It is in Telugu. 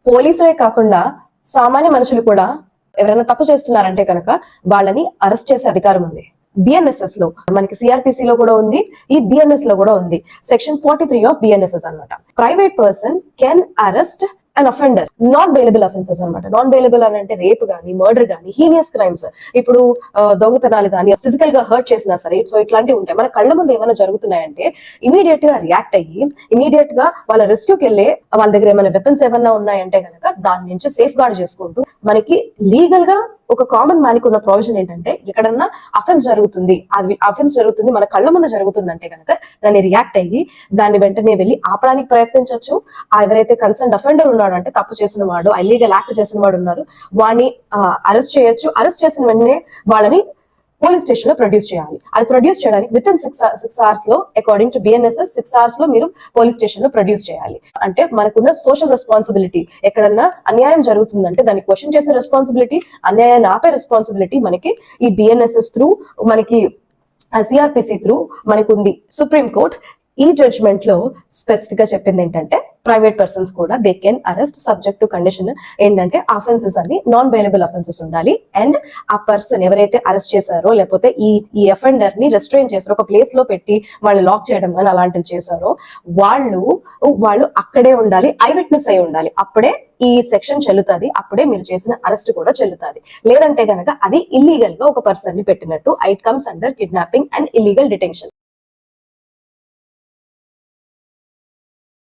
పోలీసులే కాకుండా సామాన్య మనుషులు కూడా ఎవరైనా తప్పు చేస్తున్నారంటే కనుక వాళ్ళని అరెస్ట్ చేసే అధికారం ఉంది. బిఎన్ఎస్ఎస్ లో మనకి సిఆర్పిసి లో కూడా ఉంది, ఈ బిఎన్ఎస్ లో కూడా ఉంది. సెక్షన్ 43 ఆఫ్ బిఎన్ఎస్ఎస్ అన్నమాట. Private person can arrest and offender non bailable offences అనమాట. నాన్ బెయిలబుల్ అని అంటే రేప్ గానీ, మర్డర్ గానీ, హీనియస్ క్రైమ్స్, ఇప్పుడు దొంగతనాలు గానీ, ఫిజికల్ గా హర్ట్ చేసినా సరే, సో ఇట్లాంటివి ఉంటాయి. మన కళ్ళ ముందు ఏమైనా జరుగుతున్నాయంటే ఇమీడియట్ గా రియాక్ట్ అయ్యి ఇమీడియట్ గా వాళ్ళ రెస్క్యూకి వెళ్ళి వాళ్ళ దగ్గర ఏమైనా వెపన్స్ ఏమన్నా ఉన్నాయంటే కనుక దాని నుంచి సేఫ్ గార్డ్ చేసుకుంటూ మనకి లీగల్ గా ఒక కామన్ మ్యాన్ కి ఉన్న ప్రొవిజన్ ఏంటంటే ఎక్కడన్నా అఫెన్స్ జరుగుతుంది, అది అఫెన్స్ జరుగుతుంది మన కళ్ళ ముందు జరుగుతుంది అంటే కనుక దాన్ని రియాక్ట్ అయ్యి దాన్ని వెంటనే వెళ్ళి ఆపడానికి ప్రయత్నించవచ్చు. ఎవరైతే కన్సర్న్ అఫెండర్ ఉన్నాడు అంటే తప్పు చేసిన వాడు, ఇల్లీగల్ యాక్ట్ చేసిన వాడు ఉన్నారు, వాడిని అరెస్ట్ చేయొచ్చు. అరెస్ట్ చేసిన వెంటనే వాళ్ళని పోలీస్ స్టేషన్ లో ప్రొడ్యూస్ చేయాలి. అది ప్రొడ్యూస్ చేయడానికి విత్ ఇన్ 6 hours లో అకార్డింగ్ టు బిఎన్ఎస్ఎస్ 6 hours లో మీరు పోలీస్ స్టేషన్ లో ప్రొడ్యూస్ చేయాలి. అంటే మనకున్న సోషల్ రెస్పాన్సిబిలిటీ, ఎక్కడన్నా అన్యాయం జరుగుతుందంటే దాన్ని క్వశ్చన్ చేసే రెస్పాన్సిబిలిటీ, అన్యాయాన్ని ఆపే రెస్పాన్సిబిలిటీ మనకి ఈ బిఎన్ఎస్ఎస్ త్రూ, మనకి సిఆర్పిసి త్రూ మనకు ఉంది. సుప్రీం కోర్ట్ ఈ జడ్జ్మెంట్ లో స్పెసిఫిక్ గా చెప్పింది ఏంటంటే ప్రైవేట్ పర్సన్స్ కూడా they can arrest subject to condition ఏంటంటే అఫెన్సెస్ అన్ని నాన్ బెయిలబుల్ అఫెన్సెస్ ఉండాలి. అండ్ ఆ పర్సన్ ఎవరైతే అరెస్ట్ చేశారో లేకపోతే ఈ అఫెండర్ ని రెస్ట్రైన్ చేశారో, ఒక ప్లేస్ లో పెట్టి వాళ్ళు లాక్ చేయడం కానీ అలాంటివి చేశారో వాళ్ళు అక్కడే ఉండాలి, ఐ విట్నెస్ అయి ఉండాలి. అప్పుడే ఈ సెక్షన్ చెల్లుతుంది, అప్పుడే మీరు చేసిన అరెస్ట్ కూడా చెల్లుతుంది. లేదంటే గనక అది ఇల్లీగల్ గా ఒక పర్సన్ ని పెట్టినట్టు. It comes under kidnapping and illegal detention.